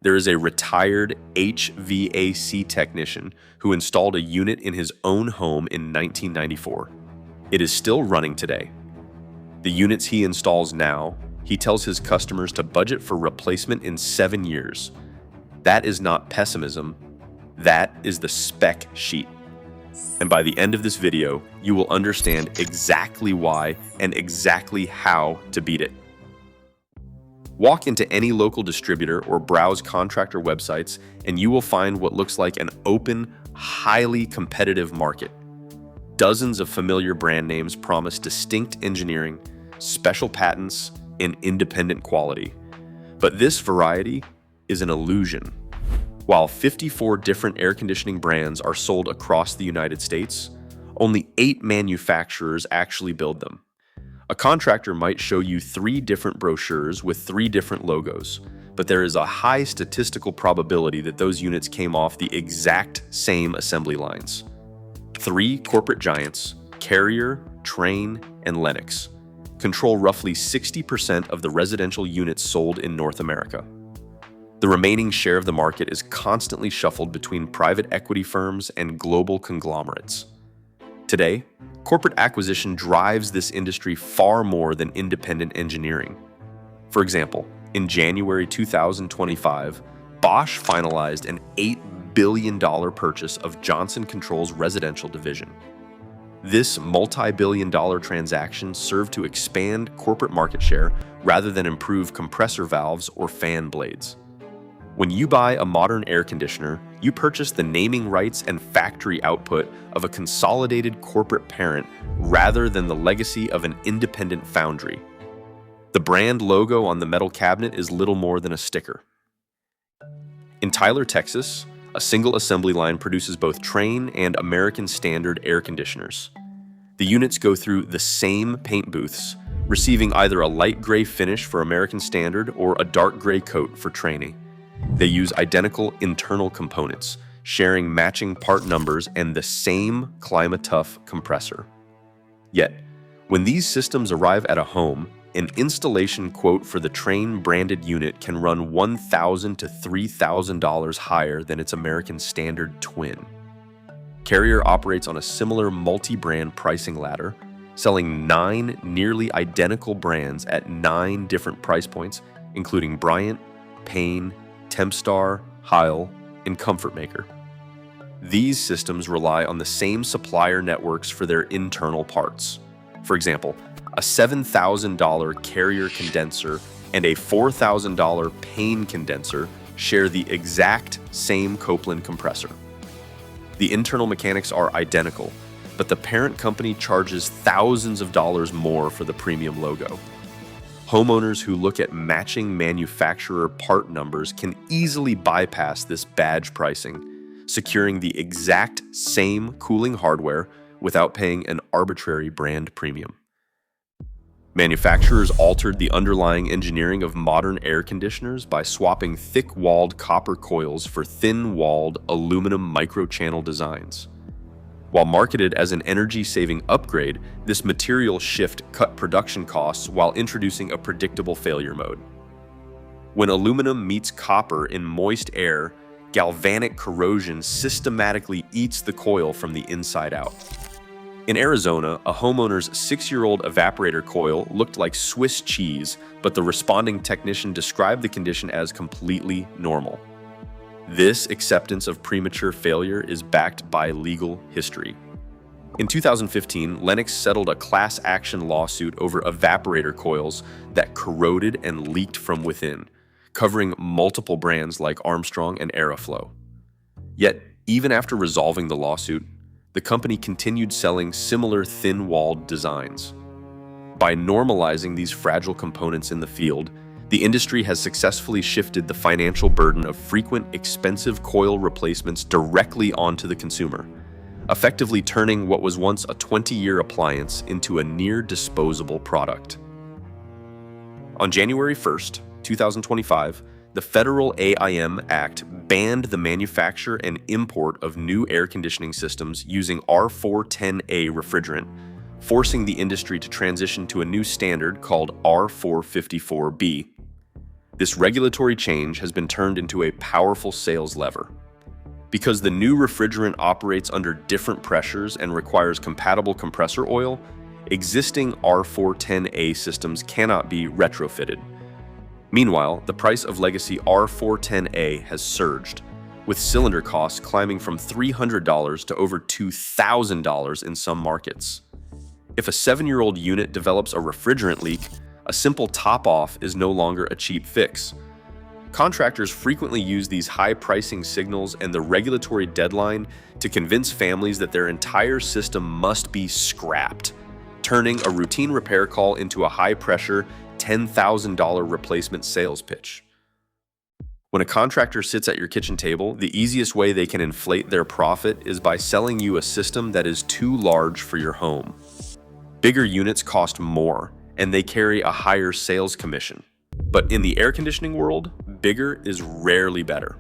There is a retired HVAC technician who installed a unit in his own home in 1994. It is still running today. The units he installs now, he tells his customers to budget for replacement in 7 years. That is not pessimism, that is the spec sheet. And by the end of this video, you will understand exactly why and exactly how to beat it. Walk into any local distributor or browse contractor websites, and you will find what looks like an open, highly competitive market. Dozens of familiar brand names promise distinct engineering, special patents, and independent quality. But this variety is an illusion. While 54 different air conditioning brands are sold across the United States, only 8 manufacturers actually build them. A contractor might show you 3 different brochures with 3 different logos, but there is a high statistical probability that those units came off the exact same assembly lines. 3 corporate giants, Carrier, Trane, and Lennox, control roughly 60% of the residential units sold in North America. The remaining share of the market is constantly shuffled between private equity firms and global conglomerates. Today, corporate acquisition drives this industry far more than independent engineering. For example, in January 2025, Bosch finalized an $8 billion purchase of Johnson Controls residential division. This multi-billion-dollar transaction served to expand corporate market share rather than improve compressor valves or fan blades. When you buy a modern air conditioner, you purchase the naming rights and factory output of a consolidated corporate parent rather than the legacy of an independent foundry. The brand logo on the metal cabinet is little more than a sticker. In Tyler, Texas, a single assembly line produces both Trane and American Standard air conditioners. The units go through the same paint booths, receiving either a light gray finish for American Standard or a dark gray coat for Trane. They use identical internal components, sharing matching part numbers and the same climate-tough compressor. Yet, when these systems arrive at a home, an installation quote for the Trane branded unit can run $1,000 to $3,000 higher than its American Standard twin. Carrier operates on a similar multi-brand pricing ladder, selling 9 nearly identical brands at 9 different price points, including Bryant, Payne, Tempstar, Heil, and ComfortMaker. These systems rely on the same supplier networks for their internal parts. For example, a $7,000 Carrier condenser and a $4,000 Payne condenser share the exact same Copeland compressor. The internal mechanics are identical, but the parent company charges thousands of dollars more for the premium logo. Homeowners who look at matching manufacturer part numbers can easily bypass this badge pricing, securing the exact same cooling hardware without paying an arbitrary brand premium. Manufacturers altered the underlying engineering of modern air conditioners by swapping thick-walled copper coils for thin-walled aluminum microchannel designs. While marketed as an energy-saving upgrade, this material shift cut production costs while introducing a predictable failure mode. When aluminum meets copper in moist air, galvanic corrosion systematically eats the coil from the inside out. In Arizona, a homeowner's 6-year-old evaporator coil looked like Swiss cheese, but the responding technician described the condition as completely normal. This acceptance of premature failure is backed by legal history. In 2015, Lennox settled a class action lawsuit over evaporator coils that corroded and leaked from within, covering multiple brands like Armstrong and Aeroflow. Yet, even after resolving the lawsuit, the company continued selling similar thin-walled designs. By normalizing these fragile components in the field, the industry has successfully shifted the financial burden of frequent, expensive coil replacements directly onto the consumer, effectively turning what was once a 20-year appliance into a near-disposable product. On January 1st, 2025, the Federal AIM Act banned the manufacture and import of new air conditioning systems using R410A refrigerant, forcing the industry to transition to a new standard called R454B. This regulatory change has been turned into a powerful sales lever. Because the new refrigerant operates under different pressures and requires compatible compressor oil, existing R410A systems cannot be retrofitted. Meanwhile, the price of legacy R410A has surged, with cylinder costs climbing from $300 to over $2,000 in some markets. If a 7-year-old unit develops a refrigerant leak, a simple top-off is no longer a cheap fix. Contractors frequently use these high pricing signals and the regulatory deadline to convince families that their entire system must be scrapped, turning a routine repair call into a high-pressure, $10,000 replacement sales pitch. When a contractor sits at your kitchen table, the easiest way they can inflate their profit is by selling you a system that is too large for your home. Bigger units cost more, and they carry a higher sales commission. But in the air conditioning world, bigger is rarely better.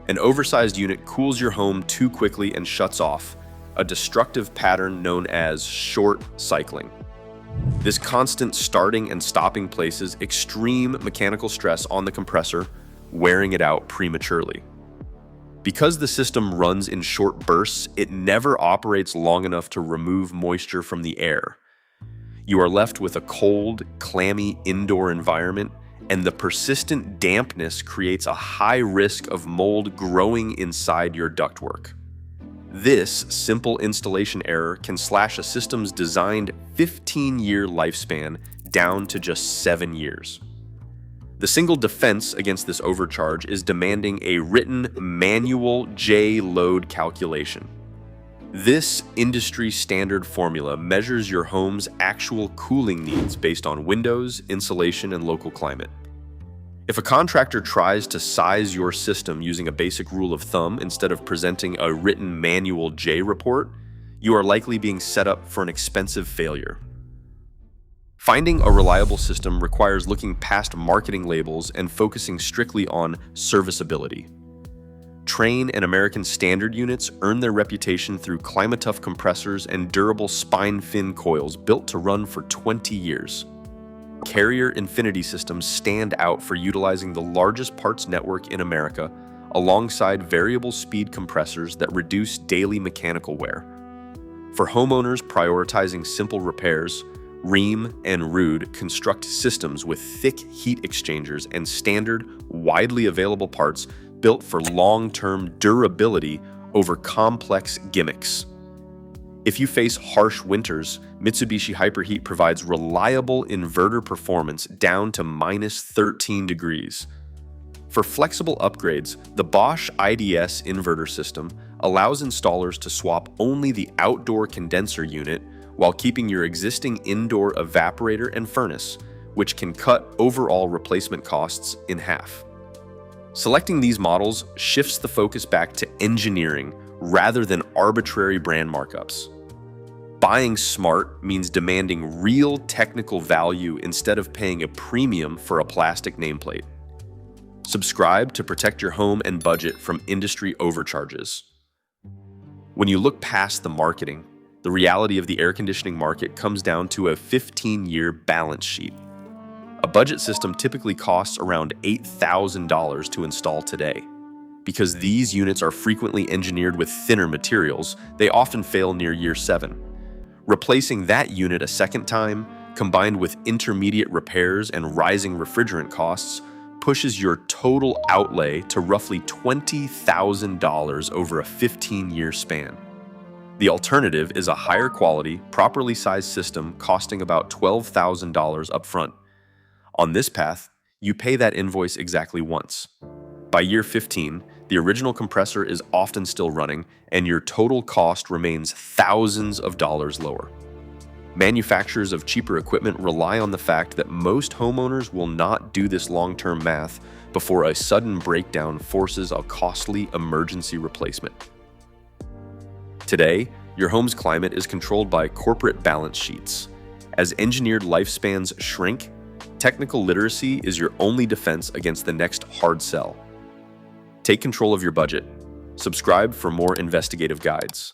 An oversized unit cools your home too quickly and shuts off, a destructive pattern known as short cycling. This constant starting and stopping places extreme mechanical stress on the compressor, wearing it out prematurely. Because the system runs in short bursts, it never operates long enough to remove moisture from the air. You are left with a cold, clammy indoor environment, and the persistent dampness creates a high risk of mold growing inside your ductwork. This simple installation error can slash a system's designed 15-year lifespan down to just 7 years. The single defense against this overcharge is demanding a written manual J-load calculation. This industry standard formula measures your home's actual cooling needs based on windows, insulation, and local climate. If a contractor tries to size your system using a basic rule of thumb instead of presenting a written manual J report, you are likely being set up for an expensive failure. Finding a reliable system requires looking past marketing labels and focusing strictly on serviceability. Trane and American Standard units earn their reputation through climate-tough compressors and durable spine-fin coils built to run for 20 years. Carrier Infinity systems stand out for utilizing the largest parts network in America, alongside variable speed compressors that reduce daily mechanical wear. For homeowners prioritizing simple repairs, Rheem and Ruud construct systems with thick heat exchangers and standard, widely available parts built for long-term durability over complex gimmicks. If you face harsh winters, Mitsubishi Hyperheat provides reliable inverter performance down to -13 degrees. For flexible upgrades, the Bosch IDS inverter system allows installers to swap only the outdoor condenser unit while keeping your existing indoor evaporator and furnace, which can cut overall replacement costs in half. Selecting these models shifts the focus back to engineering rather than arbitrary brand markups. Buying smart means demanding real technical value instead of paying a premium for a plastic nameplate. Subscribe to protect your home and budget from industry overcharges. When you look past the marketing, the reality of the air conditioning market comes down to a 15-year balance sheet. A budget system typically costs around $8,000 to install today. Because these units are frequently engineered with thinner materials, they often fail near year 7. Replacing that unit a second time, combined with intermediate repairs and rising refrigerant costs, pushes your total outlay to roughly $20,000 over a 15-year span. The alternative is a higher quality, properly sized system costing about $12,000 upfront. On this path, you pay that invoice exactly once. By year 15, the original compressor is often still running, and your total cost remains thousands of dollars lower. Manufacturers of cheaper equipment rely on the fact that most homeowners will not do this long-term math before a sudden breakdown forces a costly emergency replacement. Today, your home's climate is controlled by corporate balance sheets. As engineered lifespans shrink, technical literacy is your only defense against the next hard sell. Take control of your budget. Subscribe for more investigative guides.